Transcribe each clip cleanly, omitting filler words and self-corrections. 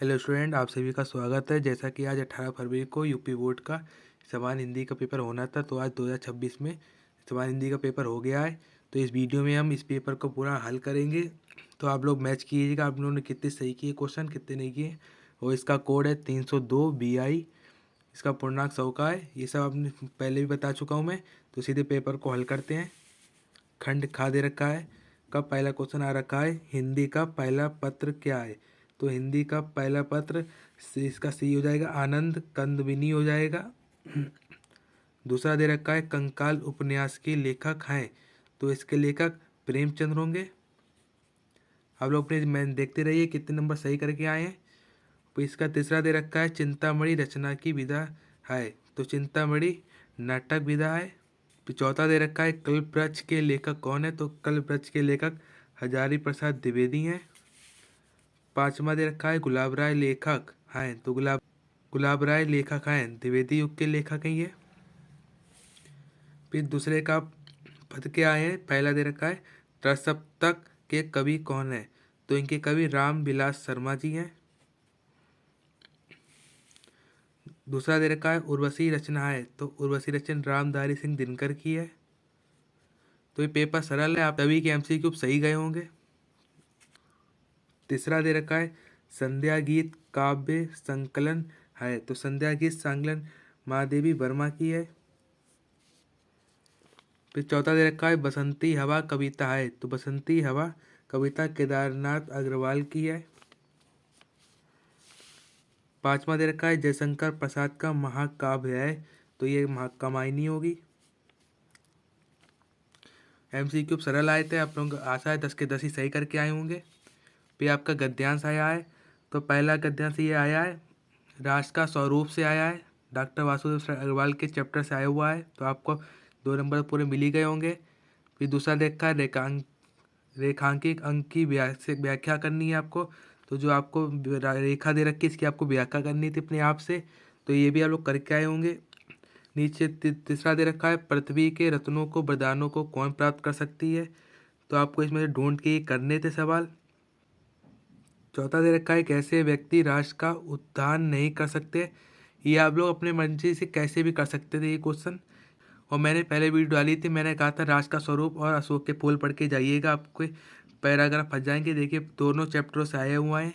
Hello student, आप सभी का स्वागत है। जैसा कि आज 18 फरवरी को यूपी बोर्ड का सामान्य हिंदी का पेपर होना था, तो आज 2026 में सामान्य हिंदी का पेपर हो गया है। तो इस वीडियो में हम इस पेपर को पूरा हल करेंगे। तो आप लोग मैच कीजिएगा, आप लोगों ने कितने सही किए क्वेश्चन, कितने नहीं किए। और इसका कोड है 302 BI। इसका पूर्णांक 100 का है। ये सब आपने पहले भी बता चुका हूँ मैं। तो सीधे पेपर को हल करते हैं। खंड खा दे रखा है। का पहला क्वेश्चन आ रखा है, हिंदी का पहला पत्र क्या है। तो हिंदी का पहला पत्र इसका सी हो जाएगा, आनंद कंदविनी हो जाएगा। दूसरा दे रखा है, कंकाल उपन्यास के लेखक हैं। तो इसके लेखक प्रेमचंद्र होंगे। आप लोग अपने मैं देखते रहिए कितने नंबर सही करके आए हैं। तो इसका तीसरा दे रखा है, चिंतामणि रचना की विधा है। तो चिंतामणि नाटक विधा है। तो चौथा दे रखा है, कल्पवृक्ष के लेखक कौन है। तो कल्पवृक्ष के लेखक हजारी प्रसाद द्विवेदी हैं। पांचवा दे रखा है, गुलाब राय लेखक हैं। तो गुलाब राय लेखक हैं, द्विवेदी युग के लेखक हैं ये। फिर दूसरे का पद क्या है, पहला दे रखा है, त्रसप्तक के कवि कौन है। तो इनके कवि राम विलास शर्मा जी हैं। दूसरा दे रखा है, उर्वशी रचना है। तो उर्वशी रचना रामधारी सिंह दिनकर की है। तो ये पेपर सरल है, आप सभी के MCQ सही गए होंगे। तीसरा दे रखा है, संध्या गीत काव्य संकलन है। तो संध्या गीत संकलन महादेवी वर्मा की है। फिर चौथा दे रखा है, बसंती हवा कविता है। तो बसंती हवा कविता केदारनाथ अग्रवाल की है। पांचवा दे रखा है, जयशंकर प्रसाद का महाकाव्य है। तो ये महाकामायनी होगी। MCQ सरल आए थे, आप लोग आशा है 10 के 10 ही सही करके आए होंगे। फिर आपका गद्यांश आया है। तो पहला गद्यांश ये आया है, राष्ट्र का स्वरूप से आया है। डॉक्टर वासुदेव अग्रवाल के चैप्टर से आया हुआ है। तो आपको 2 नंबर पूरे मिल ही गए होंगे। फिर दूसरा देखा है, रेखांकित अंक की व्याख्या करनी है आपको। तो जो आपको रेखा दे रखी है, इसकी आपको व्याख्या करनी थी अपने आप से। तो ये भी आप लोग करके आए होंगे। नीचे तीसरा दे रखा है, पृथ्वी के रत्नों को वरदानों को कौन प्राप्त कर सकती है। तो आपको इसमें से ढूंढ के करने थे सवाल। चौथा दे रखा है, कैसे व्यक्ति राष्ट्र का उत्थान नहीं कर सकते। ये आप लोग अपने मर्जी से कैसे भी कर सकते थे ये क्वेश्चन। और मैंने पहले वीडियो डाली थी, मैंने कहा था राष्ट्र का स्वरूप और अशोक के फूल पढ़ के जाइएगा, आपके पैराग्राफ फंस जाएंगे। देखिए दोनों चैप्टरों से आए हुआ है।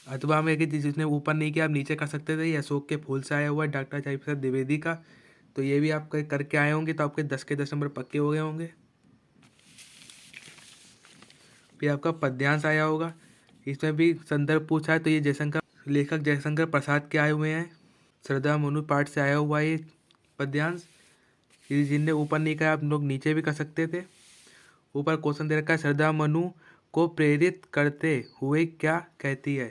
अथवा में कि जिसने ऊपर नहीं किया आप नीचे कर सकते थे। ये अशोक के फूल से आया हुआ है, डॉक्टर हजारी प्रसाद द्विवेदी का। तो ये भी आप करके आए होंगे, तो आपके 10 के 10 नंबर पक्के हो गए होंगे। फिर आपका पद्यांश आया होगा, इसमें भी संदर्भ पूछा है। तो ये जयशंकर लेखक जयशंकर प्रसाद के आए हुए हैं। श्रद्धा मनु पाठ से आया हुआ है ये पद्यांश। ये जिनने ऊपर नहीं कहा आप लोग नीचे भी कर सकते थे। ऊपर क्वेश्चन दे रखा है, श्रद्धा मनु को प्रेरित करते हुए क्या कहती है।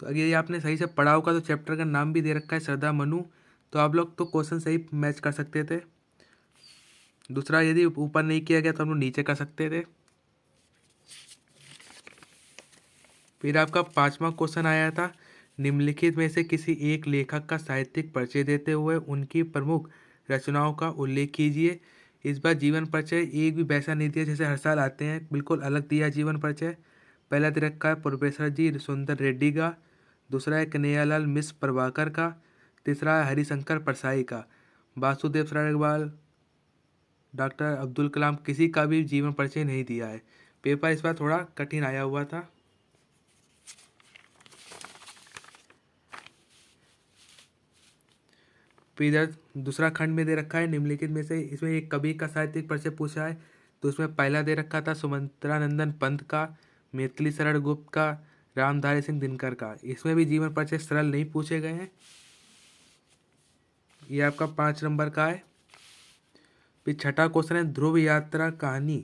तो अगर ये आपने सही से पढ़ा होगा तो चैप्टर का नाम भी दे रखा है श्रद्धा मनु। तो आप लोग तो क्वेश्चन सही मैच कर सकते थे। दूसरा, यदि ऊपर नहीं किया गया तो हम लोग नीचे कर सकते थे। फिर आपका पांचवा क्वेश्चन आया था, निम्नलिखित में से किसी एक लेखक का साहित्यिक परिचय देते हुए उनकी प्रमुख रचनाओं का उल्लेख कीजिए। इस बार जीवन परिचय एक भी वैसा नहीं दिया जैसे हर साल आते हैं, बिल्कुल अलग दिया जीवन परिचय। पहला दे रखा है, प्रोफेसर जी सुंदर रेड्डी का। दूसरा है, कन्हैयालाल मिश्र प्रभाकर का। तीसरा है, हरिशंकर परसाई का। वासुदेव अग्रवाल, डॉक्टर अब्दुल कलाम, किसी का भी जीवन परिचय नहीं दिया है। पेपर इस बार थोड़ा कठिन आया हुआ था। फिर इधर दूसरा खंड में दे रखा है, निम्नलिखित में से इसमें एक कवि का साहित्यिक परिचय पूछा है। तो उसमें पहला दे रखा था, सुमंत्रानंदन पंत का, मैथिली शरण गुप्त का, रामधारी सिंह दिनकर का। इसमें भी जीवन परिचय सरल नहीं पूछे गए हैं। ये आपका 5 नंबर का है। फिर छठा क्वेश्चन है, ध्रुव यात्रा कहानी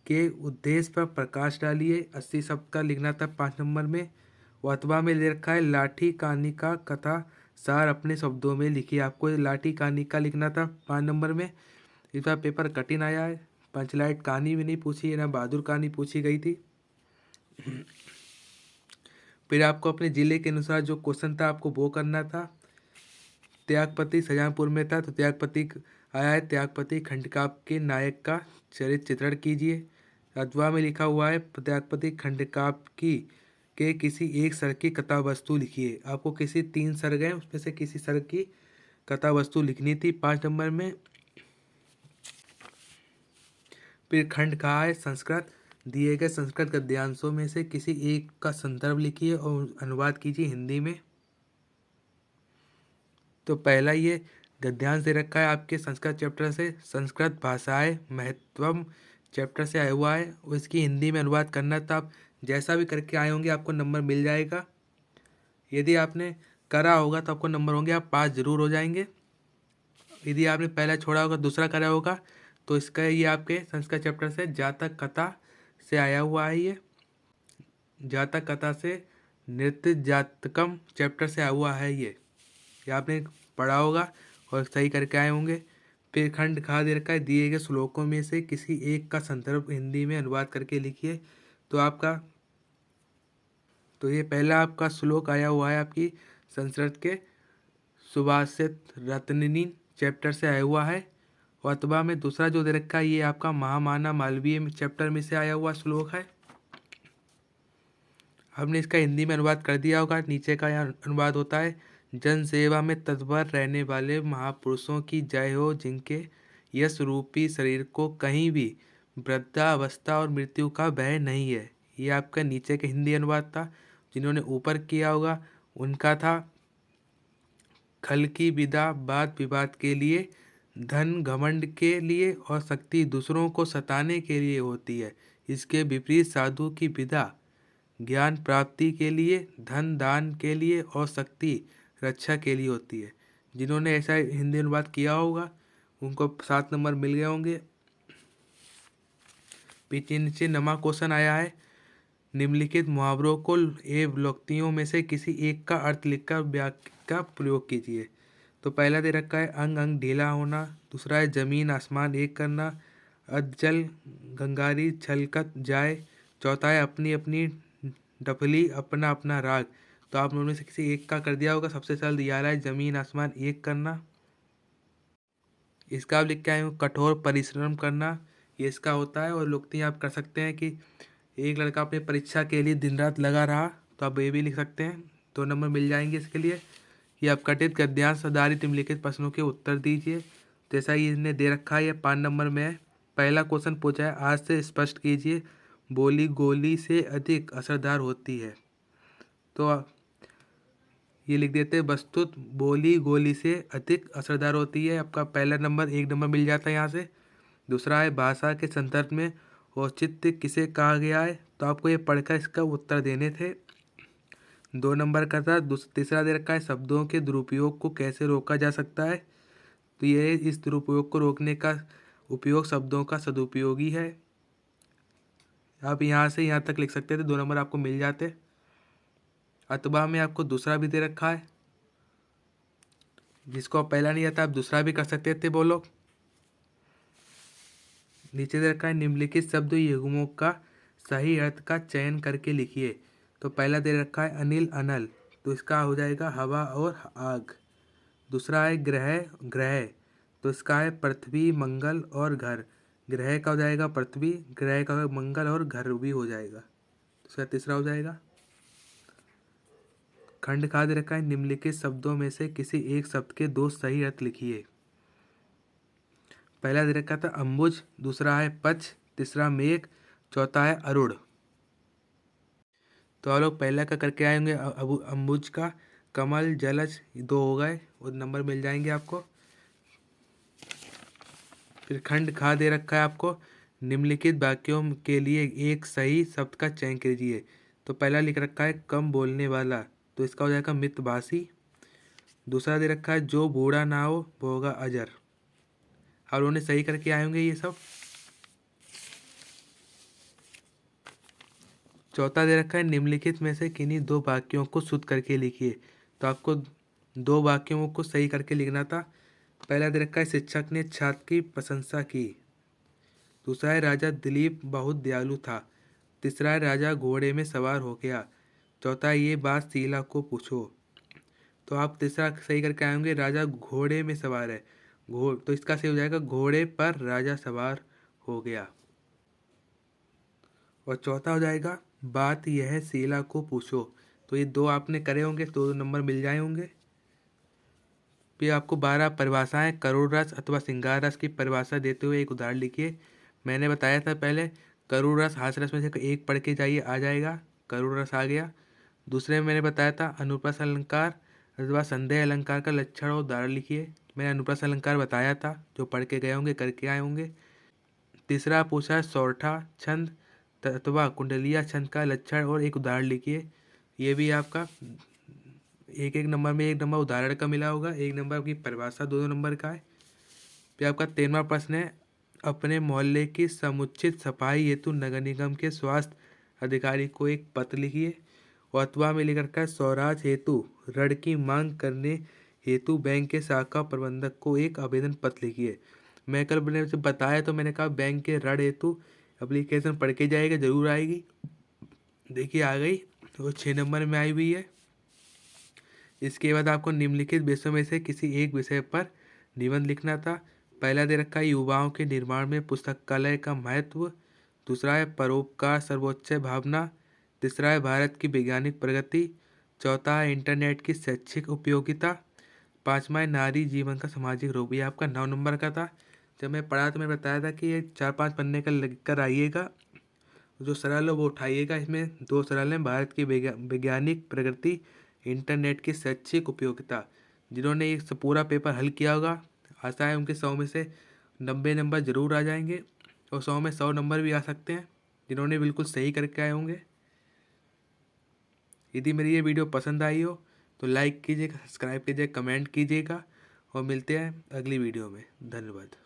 के उद्देश्य पर प्रकाश डालिए। 80 शब्द का लिखना था 5 नंबर में। अथवा में ले रखा है, लाठी कहानी का कथा सार अपने शब्दों में लिखिए। आपको लाठी कहानी का लिखना था 5 नंबर में। इस बार पेपर कठिन आया है, पंचलाइट कहानी भी नहीं पूछी है, ना बहादुर कहानी पूछी गई थी। फिर आपको अपने जिले के अनुसार जो क्वेश्चन था आपको वो करना था। त्यागपति शाहजहाँपुर में था, तो त्यागपति आया है, त्यागपति खंडकाव्य के नायक का चरित्र चित्रण कीजिए। अथवा में लिखा हुआ है, त्यागपति खंडकाव्य की के किसी एक सर्ग की कथा वस्तु लिखिए। आपको किसी 3 सर्ग हैं, उसमें से किसी सर्ग की कथा वस्तु लिखनी थी 5 नंबर में। फिर खंड कहा है संस्कृत। दिए गए संस्कृत गद्यांशों में से किसी एक का संदर्भ लिखिए और अनुवाद कीजिए हिंदी में। तो पहला ये गद्यांश दे रखा है आपके संस्कृत चैप्टर से, संस्कृत भाषाएं महत्वम चैप्टर से आया हुआ है, उसकी हिंदी में अनुवाद करना था। आप जैसा भी करके आए होंगे आपको नंबर मिल जाएगा। यदि आपने करा होगा तो आपको नंबर होंगे, आप पास जरूर हो जाएंगे। यदि आपने पहला छोड़ा होगा, दूसरा करा होगा, तो इसका ये आपके संस्कृत चैप्टर से जातक कथा से आया हुआ है। ये जातक कथा से नृत्य जातकम चैप्टर से आया हुआ है। ये आपने पढ़ा होगा और सही करके आए होंगे। फिर खंड कहा दे रखा है दिए गए श्लोकों में से किसी एक का संदर्भ हिंदी में अनुवाद करके लिखिए। तो ये पहला आपका श्लोक आया हुआ है आपकी संस्कृत के सुभाषित रत्निनी चैप्टर से आया हुआ है। और अथवा में दूसरा जो दे रखा है ये आपका महामाना मालवीय चैप्टर में से आया हुआ श्लोक है। हमने इसका हिंदी में अनुवाद कर दिया होगा। नीचे का यहाँ अनुवाद होता है, जन सेवा में तत्पर रहने वाले महापुरुषों की जय हो, जिनके यश रूपी शरीर को कहीं भी वृद्धावस्था और मृत्यु का भय नहीं है। ये आपका नीचे का हिंदी अनुवाद था। जिन्होंने ऊपर किया होगा उनका था, खल की विदा वाद विवाद के लिए, धन घमंड के लिए और शक्ति दूसरों को सताने के लिए होती है। इसके विपरीत साधु की विदा ज्ञान प्राप्ति के लिए, धन दान के लिए और शक्ति रक्षा के लिए होती है। जिन्होंने ऐसा हिंदी अनुवाद किया होगा उनको 7 नंबर मिल गए होंगे। पीछे नीचे नमा क्वेश्चन आया है, निम्नलिखित मुहावरों को एवं लोकोक्तियों में से किसी एक का अर्थ लिखकर वाक्य का प्रयोग कीजिए। तो पहला दे रखा है अंग अंग ढीला होना, दूसरा है जमीन आसमान एक करना, अधजल गंगारी छलकत जाए, चौथा है अपनी अपनी डफली अपना अपना राग। तो आप लोगों में से किसी एक का कर दिया होगा। सबसे सरल दिया रहा है जमीन आसमान एक करना। इसका आप लिख के आए हो कठोर परिश्रम करना, ये इसका होता है। और लोकोक्ति आप कर सकते हैं कि एक लड़का अपनी परीक्षा के लिए दिन रात लगा रहा, तो आप ये भी लिख सकते हैं। 2 नंबर मिल जाएंगे इसके लिए। ये आप कथित गद्यांश आधारित निम्नलिखित प्रश्नों के उत्तर दीजिए। जैसा ही इसने दे रखा है ये 5 नंबर में है। पहला क्वेश्चन पूछा है, आज से स्पष्ट कीजिए बोली गोली से अधिक असरदार होती है। तो ये लिख देते हैं, वस्तुत बोली गोली से अधिक असरदार होती है। आपका पहला नंबर 1 नंबर मिल जाता है यहाँ से। दूसरा है भाषा के संदर्भ में औचित्य किसे कहा गया है। तो आपको ये पढ़कर इसका उत्तर देने थे। 2 नंबर का था। तीसरा दे रखा है शब्दों के दुरुपयोग को कैसे रोका जा सकता है। तो ये इस दुरुपयोग को रोकने का उपयोग शब्दों का सदुपयोग ही है। आप यहाँ से यहाँ तक लिख सकते थे, 2 नंबर आपको मिल जाते। अथवा में आपको दूसरा भी दे रखा है, जिसको आप पहला नहीं आता आप दूसरा भी कर सकते थे। बोलो नीचे दे रखा है निम्नलिखित शब्द युग्मों का सही अर्थ का चयन करके लिखिए। तो पहला दे रखा है अनिल अनल, तो इसका हो जाएगा हवा और आग। दूसरा है ग्रह ग्रह, तो इसका है पृथ्वी मंगल और घर। ग्रह का हो जाएगा पृथ्वी, ग्रह का मंगल और घर भी हो जाएगा। तो इसका तीसरा हो जाएगा। खंड कहा दे रखा है निम्नलिखित शब्दों में से किसी एक शब्द के 2 सही अर्थ लिखिए। पहला दे रखा था अम्बुज, दूसरा है पक्ष, तीसरा मेघ, चौथा है अरुण। तो आप लोग पहला का करके आएंगे अम्बुज का, कमल जलज 2 हो गए और नंबर मिल जाएंगे आपको। फिर खंड खा दे रखा है आपको निम्नलिखित वाक्यों के लिए एक सही शब्द का चयन कीजिए। तो पहला लिख रखा है कम बोलने वाला, तो इसका हो जाएगा मितभाषी। दूसरा दे रखा है जो बूढ़ा ना हो वो होगा अजर। आप लोगों ने सही करके आए होंगे ये सब। चौथा दे रखा है निम्नलिखित में से किन्हीं 2 वाक्यों को शुद्ध करके लिखिए। तो आपको 2 वाक्यों को सही करके लिखना था। पहला दे रखा है शिक्षक ने छात्र की प्रशंसा की। दूसरा है राजा दिलीप बहुत दयालु था। तीसरा है राजा घोड़े में सवार हो गया। चौथा है ये बात शीला को पूछो। तो आप तीसरा सही करके आएंगे, राजा घोड़े में सवार है। तो इसका सही हो जाएगा घोड़े पर राजा सवार हो गया। और चौथा हो जाएगा बात यह है शीला को पूछो। तो ये 2 आपने करे होंगे, 2 नंबर मिल जाए होंगे। फिर आपको 12 परिभाषाएं करुण रस अथवा श्रृंगार रस की परिभाषा देते हुए एक उदाहरण लिखिए। मैंने बताया था पहले, करुण रस हास्य रस में से एक पढ़ के जाइए, आ जाएगा, करुण रस आ गया। दूसरे में मैंने बताया था अनुप्रास अलंकार अथवा संदेह अलंकार का लक्षण और उदाहरण लिखिए। मैंने अनुप्रास अलंकार बताया था, जो पढ़ के गए होंगे, करके आए होंगे। तीसरा पूछा है सौरठा छंद अथवा कुंडलिया छंद का लक्षण और एक उदाहरण लिखिए। ये भी आपका एक एक नंबर में, 1 नंबर उदाहरण का मिला होगा, 1 नंबर की परिभाषा 2 नंबर का है। फिर आपका 13वां प्रश्न है, अपने मोहल्ले की समुचित सफाई हेतु नगर निगम के स्वास्थ्य अधिकारी को एक पत्र लिखिए। और अथवा में लिख रखा है स्वराज हेतु ऋण की मांग करने हेतु बैंक के शाखा प्रबंधक को एक आवेदन पत्र लिखिए। मैं कल मैंने से बताया, तो मैंने कहा बैंक के ऋण हेतु एप्लीकेशन पढ़ के जाएगा, जरूर आएगी। देखिए आ गई, वो 6 नंबर में आई हुई है। इसके बाद आपको निम्नलिखित विषयों में से किसी एक विषय पर निबंध लिखना था। पहला दे रखा है युवाओं के निर्माण में पुस्तकालय का महत्व। दूसरा है परोपकार सर्वोच्च भावना। तीसरा है भारत की वैज्ञानिक प्रगति। चौथा है इंटरनेट की शैक्षिक उपयोगिता। पांचवा है नारी जीवन का सामाजिक रूप। ये आपका 9 नंबर का था। जब मैं पढ़ा तो मैं बताया था कि ये 4-5 पन्ने का लिख कर आइएगा। जो सरल है वो उठाइएगा। इसमें 2 सरल हैं, भारत की वैज्ञानिक प्रगति, इंटरनेट की शैक्षिक उपयोगिता। जिन्होंने ये पूरा पेपर हल किया होगा, आशा है उनके 100 में से 90 नंबर जरूर आ जाएंगे, और 100 में 100 नंबर भी आ सकते हैं जिन्होंने बिल्कुल सही करके आए होंगे। यदि मेरी ये वीडियो पसंद आई हो तो लाइक कीजिएगा, सब्सक्राइब कीजिएगा, कमेंट कीजिएगा, और मिलते हैं अगली वीडियो में। धन्यवाद।